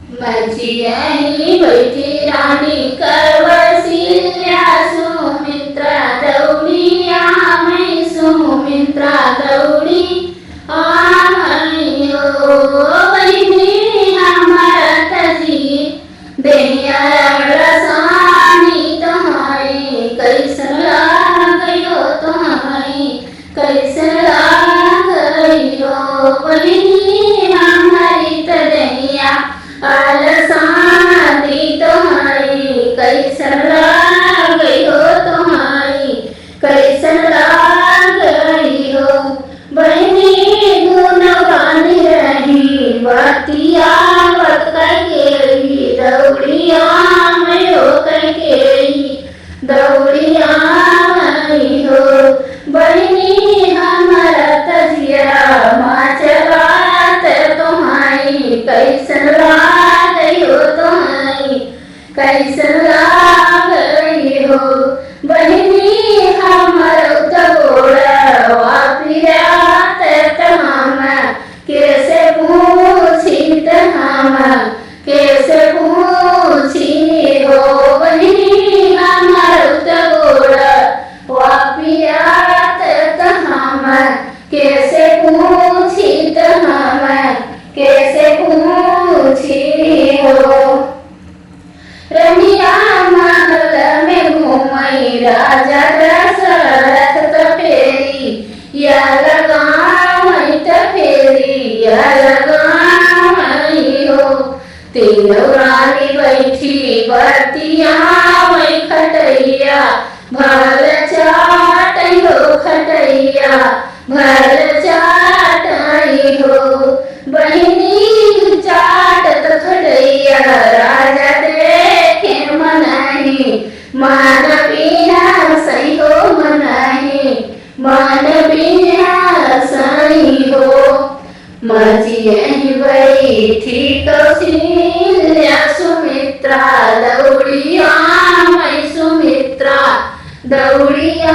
माझी आई बैठी राणी कवसिल्या सुमित्रा दौडिया मै सुमित्रा दौडी आई हो बहिणी हमारा तजी बेनिया रसानी तुम्हारी कैसन गयो तुम्हारी कैसन गयो बहिनी हमारी तदैया आलसानी तुम्हारी कैसन गई हो तुम्हारी कैसन गई हो बहनी गुणगान रही बतिया वत करके दौड़िया मैं हो करके दौड़िया हो बहनी हमारा तजिया माचरात तुम्हारी कैसन गई हो तुम्हारी कैसन गई हो बहनी हमर उतगोड़ा वापिरात हम कैसे पूछी हम कैसे पूछी हो बहनी हमर उतगोड़ा वापिरात हम कैसे पूछी हम कैसे पूछी हो रमिया महल में घूमई राजा दशरथ तपेरी या लगावई तपेरी या लगावई हो तीनों रानी बैठी बतिया वही खटैया भल चाटई हो खटैया भल चाटई हो बहिनी चाटत खटैया राजा देखे मनाही मान बिना सही हो मनाही मान बिना सही हो माझी बैठी कौशल्या सुमित्रा दौड़िया मैं सुमित्रा दौड़िया